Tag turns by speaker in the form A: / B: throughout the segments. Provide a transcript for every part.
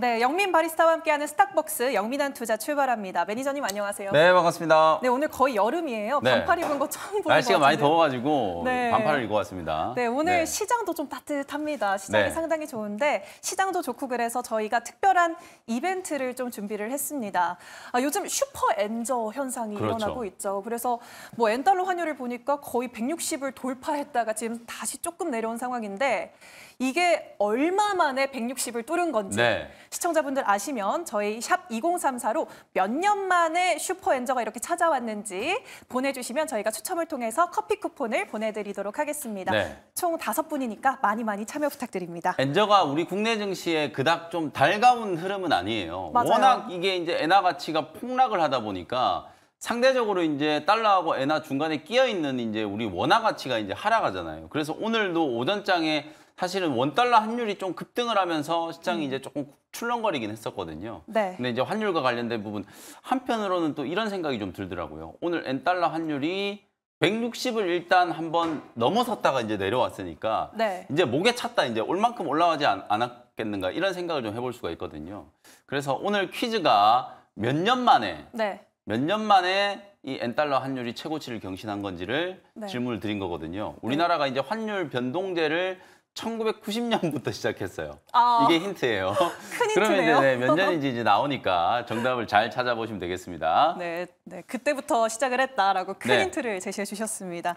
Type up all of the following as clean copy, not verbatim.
A: 네, 영민 바리스타와 함께하는 스탁벅스 영민한 투자 출발합니다. 매니저님 안녕하세요.
B: 네, 반갑습니다.
A: 네, 오늘 거의 여름이에요.
B: 네.
A: 반팔 입은 거 처음 보는 것
B: 날씨가
A: 같은데요.
B: 많이 더워가지고
A: 네.
B: 반팔을 입고 왔습니다.
A: 네, 오늘
B: 네.
A: 시장도 좀 따뜻합니다. 시장이
B: 네.
A: 상당히 좋은데 시장도 좋고 그래서 저희가 특별한 이벤트를 좀 준비를 했습니다. 요즘 슈퍼 엔저 현상이
B: 그렇죠.
A: 일어나고 있죠. 그래서 뭐 엔달러 환율을 보니까 거의 160을 돌파했다가 지금 다시 조금 내려온 상황인데 이게 얼마 만에 160을 뚫은 건지
B: 네.
A: 시청자분들 아시면 저희 샵 2034로 몇 년 만에 슈퍼 엔저가 이렇게 찾아왔는지 보내주시면 저희가 추첨을 통해서 커피 쿠폰을 보내드리도록 하겠습니다.
B: 네.
A: 총 5분이니까 많이 참여 부탁드립니다.
B: 엔저가 우리 국내 증시에 그닥 좀 달가운 흐름은 아니에요.
A: 맞아요.
B: 워낙 이게 이제 엔화 가치가 폭락을 하다 보니까 상대적으로 이제 달러하고 엔화 중간에 끼어 있는 이제 우리 원화 가치가 이제 하락하잖아요. 그래서 오늘도 오전장에 사실은 원달러 환율이 좀 급등을 하면서 시장이 이제 조금 출렁거리긴 했었거든요.
A: 네.
B: 근데 이제 환율과 관련된 부분 한편으로는 또 이런 생각이 좀 들더라고요. 오늘 엔달러 환율이 160을 일단 한번 넘어섰다가 이제 내려왔으니까
A: 네.
B: 이제 목에 찼다 이제 올 만큼 올라가지 않았겠는가 이런 생각을 좀 해볼 수가 있거든요. 그래서 오늘 퀴즈가 몇 년 만에 이 엔달러 환율이 최고치를 경신한 건지를
A: 네.
B: 질문을 드린 거거든요. 우리나라가 이제 환율 변동제를 1990년부터 시작했어요. 이게 힌트예요.
A: 큰
B: 그러면
A: 힌트네요.
B: 이제 몇 년인지 이제 나오니까 정답을 잘 찾아보시면 되겠습니다.
A: 네, 그때부터 시작을 했다라고 큰
B: 네.
A: 힌트를 제시해 주셨습니다.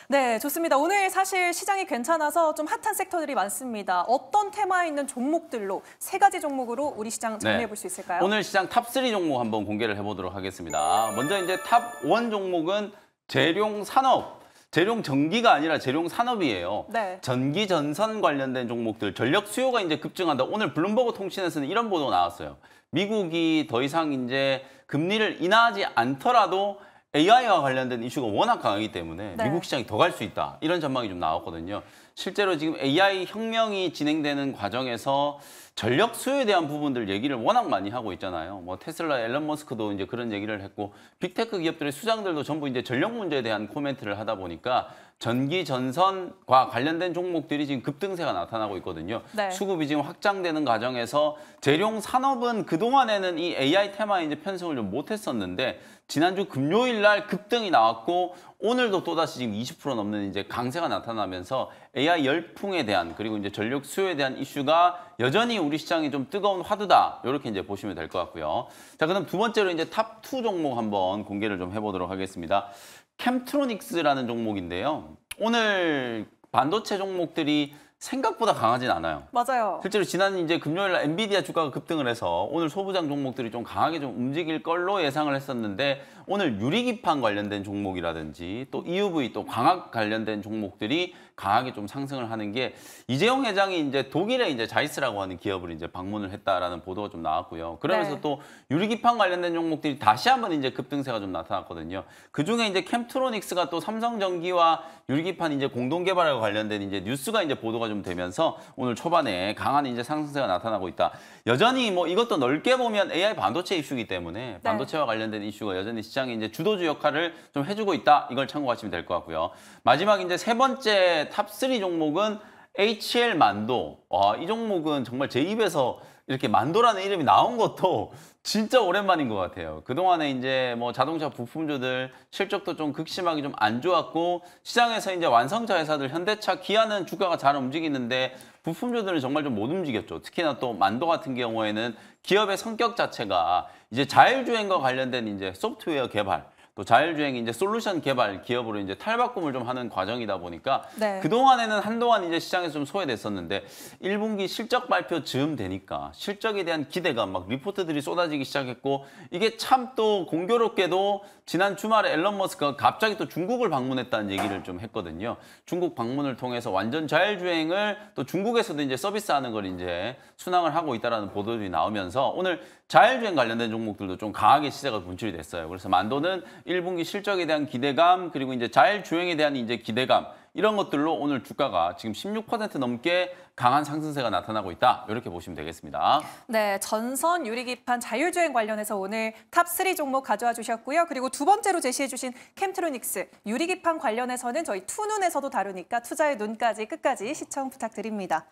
A: 네, 좋습니다. 오늘 사실 시장이 괜찮아서 좀 핫한 섹터들이 많습니다. 어떤 테마에 있는 종목들로 3가지 종목으로 우리 시장 정리해 볼 수 있을까요?
B: 오늘 시장 탑3 종목 한번 공개를 해보도록 하겠습니다. 먼저 이제 탑1 종목은 재룡 산업. 재룡 전기가 아니라 재룡 산업이에요.
A: 네.
B: 전기 전선 관련된 종목들, 전력 수요가 이제 급증한다. 오늘 블룸버그 통신에서는 이런 보도 나왔어요. 미국이 더 이상 이제 금리를 인하하지 않더라도 AI와 관련된 이슈가 워낙 강하기 때문에
A: 네.
B: 미국 시장이 더 갈 수 있다. 이런 전망이 좀 나왔거든요. 실제로 지금 AI 혁명이 진행되는 과정에서 전력 수요에 대한 부분들 얘기를 워낙 많이 하고 있잖아요. 뭐 테슬라 앨런 머스크도 이제 그런 얘기를 했고 빅테크 기업들의 수장들도 전부 이제 전력 문제에 대한 코멘트를 하다 보니까 전기 전선과 관련된 종목들이 지금 급등세가 나타나고 있거든요.
A: 네.
B: 수급이 지금 확장되는 과정에서 재룡 산업은 그동안에는 이 AI 테마에 이제 편성을 좀 못했었는데 지난주 금요일 날 급등이 나왔고 오늘도 또다시 지금 20% 넘는 이제 강세가 나타나면서 AI 열풍에 대한 그리고 이제 전력 수요에 대한 이슈가 여전히 우리 시장이 좀 뜨거운 화두다. 이렇게 이제 보시면 될 것 같고요. 자, 그럼 두 번째로 이제 탑2 종목 한번 공개를 좀 해보도록 하겠습니다. 캠트로닉스라는 종목인데요. 오늘 반도체 종목들이 생각보다 강하진 않아요.
A: 맞아요.
B: 실제로 지난 이제 금요일 날 엔비디아 주가가 급등을 해서 오늘 소부장 종목들이 좀 강하게 좀 움직일 걸로 예상을 했었는데 오늘 유리기판 관련된 종목이라든지 또 EUV 또 광학 관련된 종목들이 강하게 좀 상승을 하는 게 이재용 회장이 이제 독일의 이제 자이스라고 하는 기업을 이제 방문을 했다라는 보도가 좀 나왔고요. 그러면서
A: 네.
B: 또 유리기판 관련된 종목들이 다시 한번 이제 급등세가 좀 나타났거든요. 그 중에 이제 캠트로닉스가 또 삼성전기와 유리기판 이제 공동 개발과 관련된 이제 뉴스가 이제 보도가 좀 되면서 오늘 초반에 강한 이제 상승세가 나타나고 있다. 여전히 뭐 이것도 넓게 보면 AI 반도체 이슈이기 때문에 반도체와 관련된 이슈가 여전히 시장의 이제 주도주 역할을 좀 해주고 있다. 이걸 참고하시면 될 것 같고요. 마지막 이제 세 번째 탑3 종목은 HL 만도. 이 종목은 정말 제 입에서 이렇게 만도라는 이름이 나온 것도 진짜 오랜만인 것 같아요. 그동안에 이제 뭐 자동차 부품주들 실적도 좀 극심하게 좀 안 좋았고 시장에서 이제 완성차 회사들 현대차, 기아는 주가가 잘 움직이는데 부품주들은 정말 좀 못 움직였죠. 특히나 또 만도 같은 경우에는 기업의 성격 자체가 이제 자율주행과 관련된 이제 소프트웨어 개발 또 자율주행 이제 솔루션 개발 기업으로 이제 탈바꿈을 좀 하는 과정이다 보니까
A: 네.
B: 그동안에는 한동안 이제 시장에서 좀 소외됐었는데 1분기 실적 발표 즈음 되니까 실적에 대한 기대가 막 리포트들이 쏟아지기 시작했고 이게 참 또 공교롭게도 지난 주말에 앨런 머스크가 갑자기 또 중국을 방문했다는 얘기를 좀 했거든요. 중국 방문을 통해서 완전 자율주행을 또 중국에서도 이제 서비스하는 걸 이제 순항을 하고 있다라는 보도들이 나오면서 오늘 자율주행 관련된 종목들도 좀 강하게 시세가 분출이 됐어요. 그래서 만도는 1분기 실적에 대한 기대감 그리고 이제 자율주행에 대한 이제 기대감 이런 것들로 오늘 주가가 지금 16% 넘게 강한 상승세가 나타나고 있다. 이렇게 보시면 되겠습니다.
A: 네, 전선 유리기판 자율주행 관련해서 오늘 탑3 종목 가져와 주셨고요. 그리고 두 번째로 제시해 주신 캠트로닉스 유리기판 관련해서는 저희 투눈에서도 다루니까 투자의 눈까지 끝까지 시청 부탁드립니다.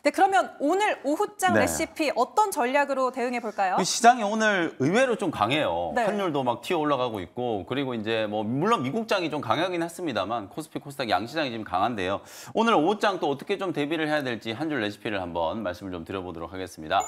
A: 네, 그러면 오늘 오후장
B: 네.
A: 레시피 어떤 전략으로 대응해 볼까요?
B: 시장이 오늘 의외로 좀 강해요.
A: 네.
B: 환율도 막 튀어 올라가고 있고, 그리고 이제 뭐 물론 미국장이 좀 강하긴 했습니다만 코스피, 코스닥 양시장이 지금 강한데요. 오늘 오후장 또 어떻게 좀 대비를 해야 될지 한 줄 레시피를 한번 말씀을 좀 드려보도록 하겠습니다.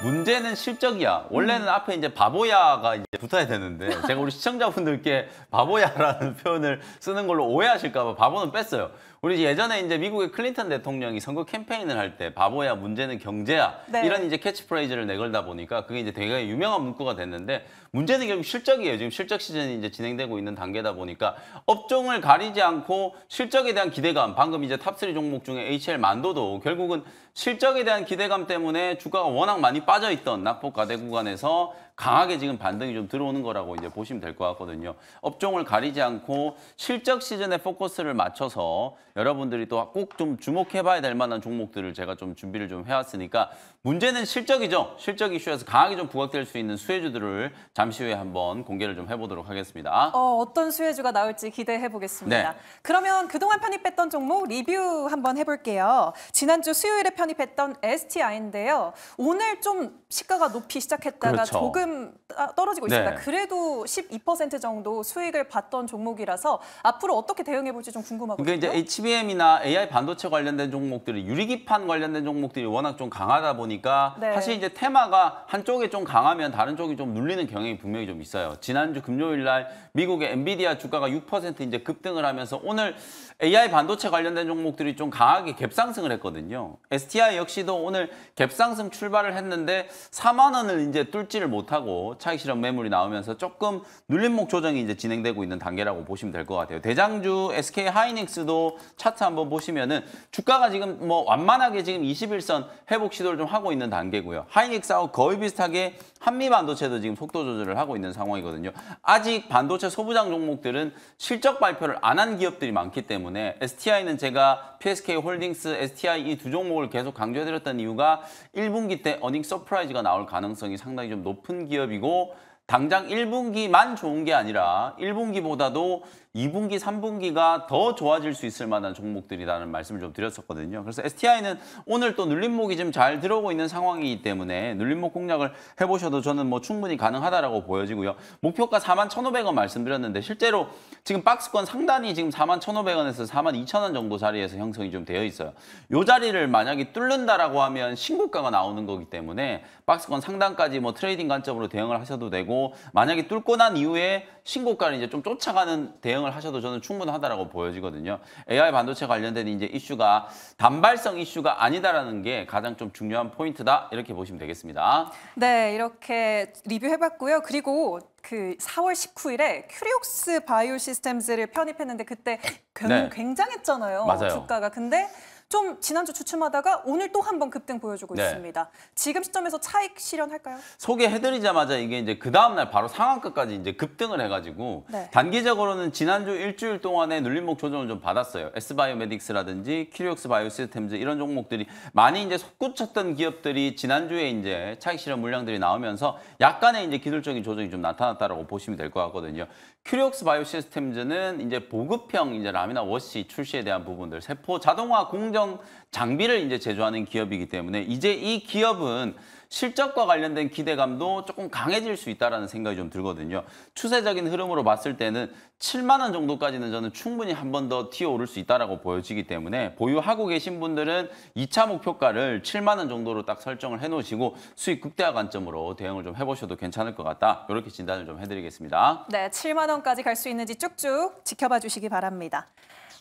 B: 문제는 실적이야. 원래는 앞에 이제 바보야가 이제 붙어야 되는데 제가 우리 시청자분들께 바보야라는 표현을 쓰는 걸로 오해하실까 봐 바보는 뺐어요. 우리 예전에 이제 미국의 클린턴 대통령이 선거 캠페인을 할 때 바보야, 문제는 경제야.
A: 네.
B: 이런 이제 캐치프레이즈를 내걸다 보니까 그게 이제 되게 유명한 문구가 됐는데 문제는 결국 실적이에요. 지금 실적 시즌이 이제 진행되고 있는 단계다 보니까 업종을 가리지 않고 실적에 대한 기대감, 방금 이제 탑3 종목 중에 HL 만도도 결국은 실적에 대한 기대감 때문에 주가가 워낙 많이 빠져있던 낙폭 과대 구간에서 강하게 지금 반등이 좀 들어오는 거라고 이제 보시면 될 것 같거든요. 업종을 가리지 않고 실적 시즌에 포커스를 맞춰서 여러분들이 또 꼭 좀 주목해봐야 될 만한 종목들을 제가 좀 준비를 좀 해왔으니까 문제는 실적이죠. 실적 이슈에서 강하게 좀 부각될 수 있는 수혜주들을 잠시 후에 한번 공개를 좀 해보도록 하겠습니다.
A: 어떤 수혜주가 나올지 기대해 보겠습니다.
B: 네.
A: 그러면 그동안 편입했던 종목 리뷰 한번 해볼게요. 지난주 수요일에 편입했던 STI인데요. 오늘 좀 시가가 높이 시작했다가
B: 그렇죠.
A: 조금 떨어지고 있습니다.
B: 네.
A: 그래도 12% 정도 수익을 봤던 종목이라서 앞으로 어떻게 대응해 볼지 좀 궁금하거든요.
B: 그러니까 이제 HBM이나 AI 반도체 관련된 종목들이 유리기판 관련된 종목들이 워낙 좀 강하다 보니까
A: 네.
B: 사실 이제 테마가 한쪽에 좀 강하면 다른 쪽이 좀 눌리는 경향이 분명히 좀 있어요. 지난주 금요일 날 미국의 엔비디아 주가가 6% 이제 급등을 하면서 오늘 AI 반도체 관련된 종목들이 좀 강하게 갭상승을 했거든요. STI 역시도 오늘 갭상승 출발을 했는데 4만 원을 이제 뚫지를 못하고 차익 실현 매물이 나오면서 조금 눌림목 조정이 이제 진행되고 있는 단계라고 보시면 될 것 같아요. 대장주 SK 하이닉스도 차트 한번 보시면은 주가가 지금 뭐 완만하게 지금 21선 회복 시도를 좀 하고 있는 단계고요. 하이닉스하고 거의 비슷하게 한미 반도체도 지금 속도 조절을 하고 있는 상황이거든요. 아직 반도체 소부장 종목들은 실적 발표를 안 한 기업들이 많기 때문에 STI는 제가 PSK 홀딩스, STI 이 두 종목을 계속 강조해드렸던 이유가 1분기 때 어닝 서프라이즈가 나올 가능성이 상당히 좀 높은 기업이고 당장 1분기만 좋은 게 아니라 1분기보다도 2분기, 3분기가 더 좋아질 수 있을 만한 종목들이라는 말씀을 좀 드렸었거든요. 그래서 STI는 오늘 또 눌림목이 좀 잘 들어오고 있는 상황이기 때문에 눌림목 공략을 해보셔도 저는 뭐 충분히 가능하다라고 보여지고요. 목표가 41,500원 말씀드렸는데 실제로 지금 박스권 상단이 지금 41,500원에서 42,000원 정도 자리에서 형성이 좀 되어 있어요. 이 자리를 만약에 뚫는다라고 하면 신고가가 나오는 거기 때문에 박스권 상단까지 뭐 트레이딩 관점으로 대응을 하셔도 되고 만약에 뚫고 난 이후에 신고가를 이제 좀 쫓아가는 대응을 하셔도 저는 충분하다라고 보여지거든요. AI 반도체 관련된 이제 이슈가 단발성 이슈가 아니다라는 게 가장 좀 중요한 포인트다 이렇게 보시면 되겠습니다.
A: 네, 이렇게 리뷰해봤고요. 그리고 그 4월 19일에 큐리옥스 바이오 시스템즈를 편입했는데 그때
B: 네.
A: 굉장했잖아요.
B: 맞아요.
A: 주가가. 근데 좀 지난주 주춤하다가 오늘 또 한 번 급등 보여주고
B: 네.
A: 있습니다. 지금 시점에서 차익 실현할까요?
B: 소개해드리자마자 이게 이제 그 다음날 바로 상한가까지 이제 급등을 해가지고
A: 네.
B: 단기적으로는 지난주 일주일 동안에 눌림목 조정을 좀 받았어요. S바이오메딕스라든지 큐리옥스 바이오시스템즈 이런 종목들이 많이 이제 솟구쳤던 기업들이 지난주에 이제 차익 실현 물량들이 나오면서 약간의 이제 기술적인 조정이 좀 나타났다라고 보시면 될 것 같거든요. 큐리옥스 바이오시스템즈는 이제 보급형 이제 라미나 워시 출시에 대한 부분들, 세포 자동화 공정 장비를 이제 제조하는 기업이기 때문에 이제 이 기업은 실적과 관련된 기대감도 조금 강해질 수 있다는 생각이 좀 들거든요. 추세적인 흐름으로 봤을 때는 7만 원 정도까지는 저는 충분히 한 번 더 튀어오를 수 있다고 보여지기 때문에 보유하고 계신 분들은 2차 목표가를 7만 원 정도로 딱 설정을 해놓으시고 수익 극대화 관점으로 대응을 좀 해보셔도 괜찮을 것 같다. 이렇게 진단을 좀 해드리겠습니다.
A: 네, 7만 원까지 갈 수 있는지 쭉쭉 지켜봐 주시기 바랍니다.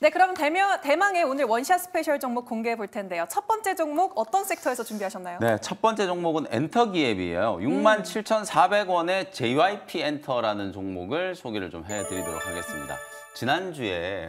A: 네, 그럼 대망의 오늘 원샷 스페셜 종목 공개해 볼 텐데요. 첫 번째 종목 어떤 섹터에서 준비하셨나요?
B: 네, 첫 번째 종목은 엔터기앱이에요. 67,400원의 JYP 엔터라는 종목을 소개를 좀 해드리도록 하겠습니다. 지난주에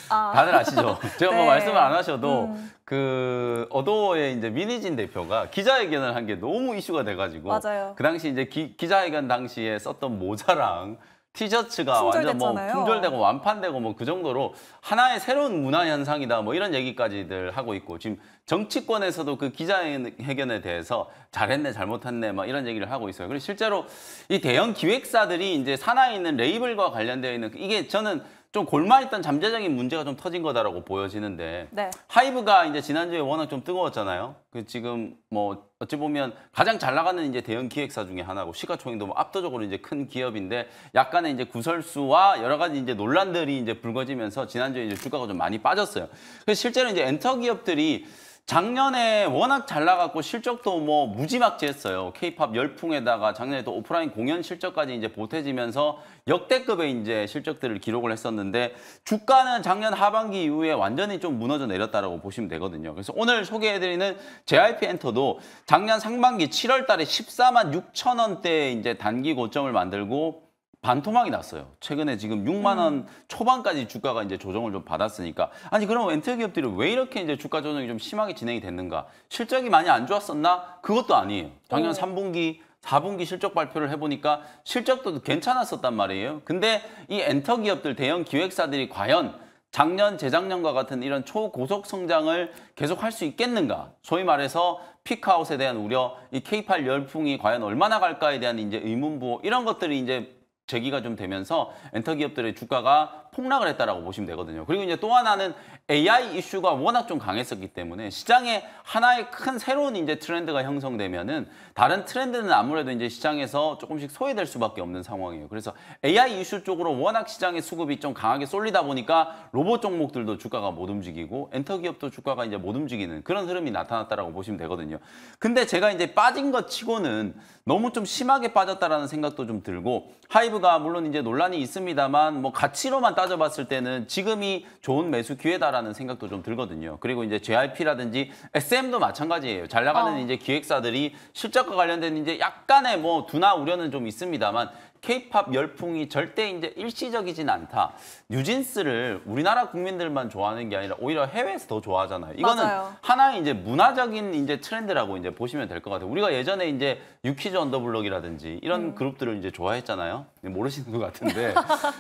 B: 다들 아시죠? 제가 뭐
A: 네.
B: 말씀을 안 하셔도 그 어도어의 이제 민희진 대표가 기자회견을 한 게 너무 이슈가 돼가지고
A: 맞아요.
B: 그 당시 이제 기자회견 당시에 썼던 모자랑 티셔츠가 완전 뭐
A: 품절됐잖아요.
B: 품절되고 완판되고 뭐 그 정도로 하나의 새로운 문화 현상이다 뭐 이런 얘기까지들 하고 있고 지금 정치권에서도 그 기자회견에 대해서 잘했네 잘못했네 막 이런 얘기를 하고 있어요. 그리고 실제로 이 대형 기획사들이 이제 산하에 있는 레이블과 관련되어 있는 이게 저는 좀 골마있던 잠재적인 문제가 좀 터진 거다라고 보여지는데
A: 네.
B: 하이브가 이제 지난주에 워낙 좀 뜨거웠잖아요. 그 지금 뭐 어찌 보면 가장 잘 나가는 이제 대형 기획사 중에 하나고 시가총액도 뭐 압도적으로 이제 큰 기업인데 약간의 이제 구설수와 여러 가지 이제 논란들이 이제 불거지면서 지난주에 이제 주가가 좀 많이 빠졌어요. 그래서 실제로 이제 엔터 기업들이 작년에 워낙 잘 나갔고 실적도 뭐 무지막지했어요. K-팝 열풍에다가 작년에 또 오프라인 공연 실적까지 이제 보태지면서 역대급의 이제 실적들을 기록을 했었는데 주가는 작년 하반기 이후에 완전히 좀 무너져 내렸다라고 보시면 되거든요. 그래서 오늘 소개해드리는 JYP 엔터도 작년 상반기 7월 달에 14만 6천 원대 이제 단기 고점을 만들고 반토막이 났어요. 최근에 지금 6만 원 초반까지 주가가 이제 조정을 좀 받았으니까 아니 그럼 엔터 기업들이 왜 이렇게 이제 주가 조정이 좀 심하게 진행이 됐는가? 실적이 많이 안 좋았었나? 그것도 아니에요. 작년 3분기 4분기 실적 발표를 해보니까 실적도 괜찮았었단 말이에요. 근데 이 엔터 기업들 대형 기획사들이 과연 작년, 재작년과 같은 이런 초고속 성장을 계속 할 수 있겠는가? 소위 말해서 피크아웃에 대한 우려, 이 K8 열풍이 과연 얼마나 갈까에 대한 이제 의문부 이런 것들이 이제 제기가 좀 되면서 엔터 기업들의 주가가 폭락을 했다라고 보시면 되거든요. 그리고 이제 또 하나는 AI 이슈가 워낙 좀 강했었기 때문에 시장에 하나의 큰 새로운 이제 트렌드가 형성되면은 다른 트렌드는 아무래도 이제 시장에서 조금씩 소외될 수밖에 없는 상황이에요. 그래서 AI 이슈 쪽으로 워낙 시장의 수급이 좀 강하게 쏠리다 보니까 로봇 종목들도 주가가 못 움직이고 엔터 기업도 주가가 이제 못 움직이는 그런 흐름이 나타났다라고 보시면 되거든요. 근데 제가 이제 빠진 것 치고는 너무 좀 심하게 빠졌다라는 생각도 좀 들고 하이브가 물론 이제 논란이 있습니다만 뭐 가치로만 따져봤을 때는 지금이 좋은 매수 기회다라는 생각도 좀 들거든요. 그리고 이제 JYP라든지 SM도 마찬가지예요. 잘 나가는 이제 기획사들이 실적과 관련된 이제 약간의 뭐 두나 우려는 좀 있습니다만 K-팝 열풍이 절대 이제 일시적이진 않다. 뉴진스를 우리나라 국민들만 좋아하는 게 아니라 오히려 해외에서 더 좋아하잖아요. 이거는
A: 맞아요.
B: 하나의 이제 문화적인 이제 트렌드라고 이제 보시면 될 것 같아요. 우리가 예전에 이제 유키즈 언더블록이라든지 이런 그룹들을 이제 좋아했잖아요. 모르시는 것 같은데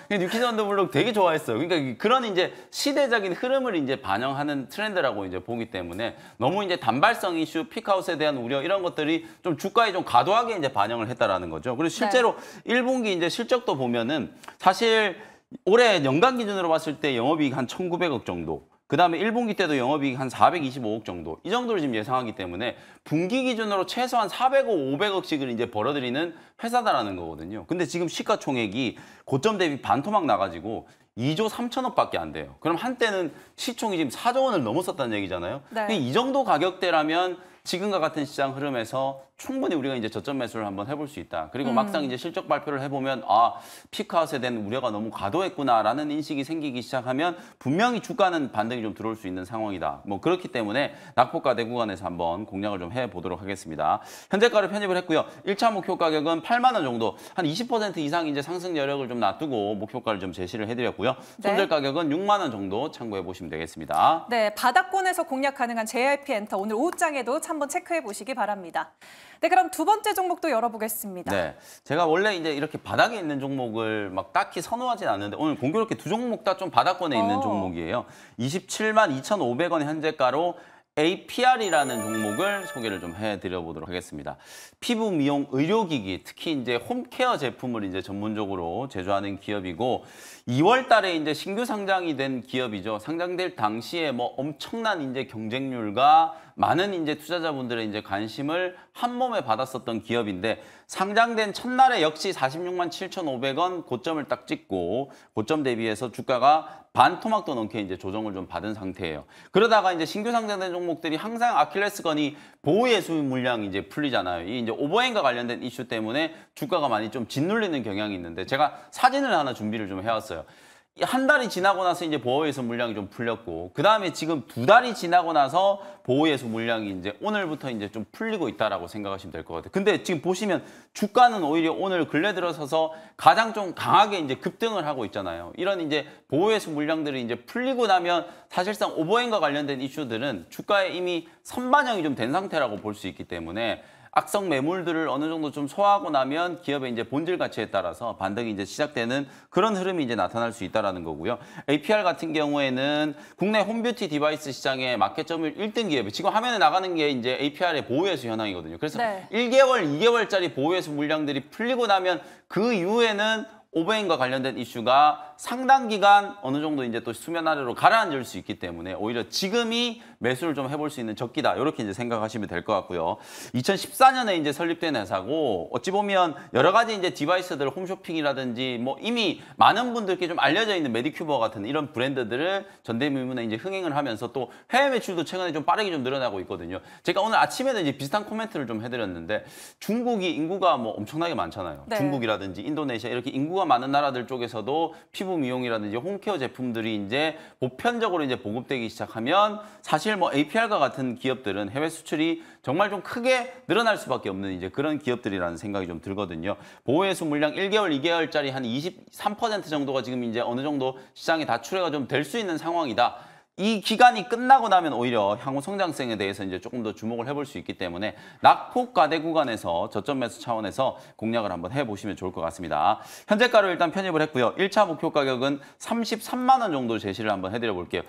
B: 유키즈 언더블록 되게 좋아했어요. 그러니까 그런 이제 시대적인 흐름을 이제 반영하는 트렌드라고 이제 보기 때문에 너무 이제 단발성 이슈, 피크아웃에 대한 우려 이런 것들이 좀 주가에 좀 과도하게 이제 반영을 했다라는 거죠. 그리고 실제로 1분기 이제 실적도 보면은 사실 올해 연간 기준으로 봤을 때 영업이익 한 1,900억 정도. 그다음에 1분기 때도 영업이익 한 425억 정도. 이 정도를 지금 예상하기 때문에 분기 기준으로 최소한 400억, 500억씩을 이제 벌어들이는 회사다라는 거거든요. 근데 지금 시가총액이 고점 대비 반토막 나가지고 2조 3천억밖에 안 돼요. 그럼 한때는 시총이 지금 4조 원을 넘었었다는 얘기잖아요.
A: 네.
B: 이 정도 가격대라면 지금과 같은 시장 흐름에서 충분히 우리가 이제 저점 매수를 한번 해볼 수 있다. 그리고 막상 이제 실적 발표를 해보면 아 피크아웃에 대한 우려가 너무 과도했구나라는 인식이 생기기 시작하면 분명히 주가는 반등이 좀 들어올 수 있는 상황이다. 뭐 그렇기 때문에 낙폭과대 구간에서 한번 공략을 좀 해보도록 하겠습니다. 현재가를 편입을 했고요. 1차 목표 가격은 8만 원 정도, 한 20% 이상 이제 상승 여력을 좀 놔두고 목표가를 좀 제시를 해드렸고요. 손절 가격은 6만 원 정도 참고해 보시면 되겠습니다.
A: 네, 바닥권에서 공략 가능한 JYP 엔터 오늘 오후장에도 한번 체크해 보시기 바랍니다. 네, 그럼 두 번째 종목도 열어보겠습니다.
B: 네, 제가 원래 이제 이렇게 바닥에 있는 종목을 막 딱히 선호하진 않는데 오늘 공교롭게 두 종목 다 좀 바닥권에 있는 종목이에요. 27만 2,500원 현재가로 APR이라는 종목을 소개를 좀 해드려보도록 하겠습니다. 피부 미용 의료기기, 특히 이제 홈케어 제품을 이제 전문적으로 제조하는 기업이고 2월 달에 이제 신규 상장이 된 기업이죠. 상장될 당시에 뭐 엄청난 이제 경쟁률과 많은 이제 투자자분들의 이제 관심을 한 몸에 받았었던 기업인데 상장된 첫날에 역시 46만 7,500원 고점을 딱 찍고 고점 대비해서 주가가 반토막도 넘게 이제 조정을 좀 받은 상태예요. 그러다가 이제 신규 상장된 종목들이 항상 아킬레스건이 보호예수 물량이 이제 풀리잖아요. 이 이제 오버행과 관련된 이슈 때문에 주가가 많이 좀 짓눌리는 경향이 있는데 제가 사진을 하나 준비를 좀 해왔어요. 한 달이 지나고 나서 이제 보호예수 물량이 좀 풀렸고 그 다음에 지금 2달이 지나고 나서 보호예수 물량이 이제 오늘부터 이제 좀 풀리고 있다라고 생각하시면 될 것 같아요. 근데 지금 보시면 주가는 오히려 오늘 근래 들어서서 가장 좀 강하게 이제 급등을 하고 있잖아요. 이런 이제 보호예수 물량들이 이제 풀리고 나면 사실상 오버행과 관련된 이슈들은 주가에 이미 선반영이 좀 된 상태라고 볼 수 있기 때문에 악성 매물들을 어느 정도 좀 소화하고 나면 기업의 이제 본질 가치에 따라서 반등이 이제 시작되는 그런 흐름이 이제 나타날 수 있다라는 거고요. APR 같은 경우에는 국내 홈뷰티 디바이스 시장의 마켓 점유율 1등 기업이 지금 화면에 나가는 게 이제 APR의 보호회수 현황이거든요. 그래서
A: 네.
B: 1개월, 2개월짜리 보호회수 물량들이 풀리고 나면 그 이후에는 오베인과 관련된 이슈가 상당 기간 어느 정도 이제 또 수면 아래로 가라앉을 수 있기 때문에 오히려 지금이 매수를 좀 해볼 수 있는 적기다. 이렇게 이제 생각하시면 될 것 같고요. 2014년에 이제 설립된 회사고 어찌 보면 여러 가지 이제 디바이스들 홈쇼핑이라든지 뭐 이미 많은 분들께 좀 알려져 있는 메디큐버 같은 이런 브랜드들을 전대미문에 이제 흥행을 하면서 또 해외 매출도 최근에 좀 빠르게 좀 늘어나고 있거든요. 제가 오늘 아침에는 이제 비슷한 코멘트를 좀 해드렸는데 중국이 인구가 뭐 엄청나게 많잖아요.
A: 네.
B: 중국이라든지 인도네시아 이렇게 인구가 많은 나라들 쪽에서도 피부 미용이라든지 홈케어 제품들이 이제 보편적으로 이제 보급되기 시작하면 사실 뭐 APR과 같은 기업들은 해외 수출이 정말 좀 크게 늘어날 수밖에 없는 이제 그런 기업들이라는 생각이 좀 들거든요. 보호회수 물량 1개월, 2개월짜리 한 23% 정도가 지금 이제 어느 정도 시장에 다출회가 좀 될 수 있는 상황이다. 이 기간이 끝나고 나면 오히려 향후 성장성에 대해서 이제 조금 더 주목을 해볼 수 있기 때문에 낙폭 과대 구간에서 저점 매수 차원에서 공략을 한번 해보시면 좋을 것 같습니다. 현재가로 일단 편입을 했고요. 1차 목표 가격은 33만 원 정도 제시를 한번 해드려 볼게요.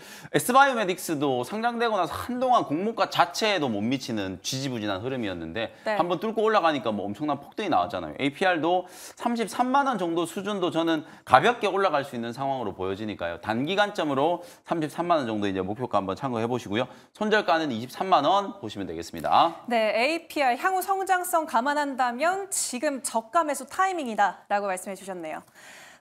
B: S바이오메딕스도 상장되고 나서 한동안 공모가 자체에도 못 미치는 지지부진한 흐름이었는데
A: 네.
B: 한번 뚫고 올라가니까 뭐 엄청난 폭등이 나왔잖아요. APR도 33만 원 정도 수준도 저는 가볍게 올라갈 수 있는 상황으로 보여지니까요. 단기간점으로 33만 원 정도 이제 목표가 한번 참고해 보시고요. 손절가는 23만 원 보시면 되겠습니다.
A: 네, APR 향후 성장성 감안한다면 지금 저가 매수 타이밍이다라고 말씀해 주셨네요.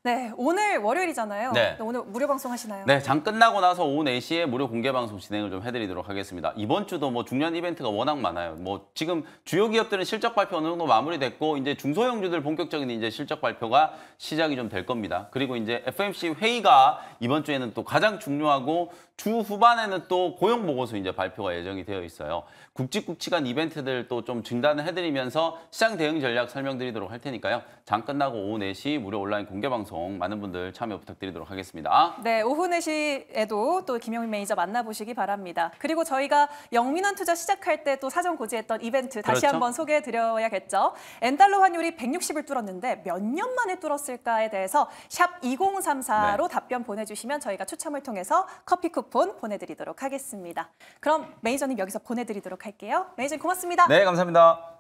A: 네, 오늘 월요일이잖아요.
B: 네.
A: 오늘 무료 방송 하시나요?
B: 네, 장 끝나고 나서 오후 4시에 무료 공개 방송 진행을 좀 해드리도록 하겠습니다. 이번 주도 뭐 중요한 이벤트가 워낙 많아요. 뭐 지금 주요 기업들은 실적 발표 어느 정도 마무리됐고 이제 중소형주들 본격적인 이제 실적 발표가 시작이 좀 될 겁니다. 그리고 이제 FOMC 회의가 이번 주에는 또 가장 중요하고 주 후반에는 또 고용 보고서 이제 발표가 예정이 되어 있어요. 굵직굵직한 이벤트들 또 좀 진단을 해드리면서 시장 대응 전략 설명드리도록 할 테니까요. 장 끝나고 오후 4시 무료 온라인 공개 방송 많은 분들 참여 부탁드리도록 하겠습니다.
A: 네, 오후 4시에도 또 김영민 매니저 만나보시기 바랍니다. 그리고 저희가 영민한 투자 시작할 때 또 사전 고지했던 이벤트 다시
B: 그렇죠.
A: 한번 소개해드려야겠죠. 엔달러 환율이 160을 뚫었는데 몇 년 만에 뚫었을까에 대해서 샵 2034로 답변 보내주시면 저희가 추첨을 통해서 커피 쿠폰 보내드리도록 하겠습니다. 그럼 매니저님 여기서 보내드리도록 할게요. 매니저님 고맙습니다.
B: 네, 감사합니다.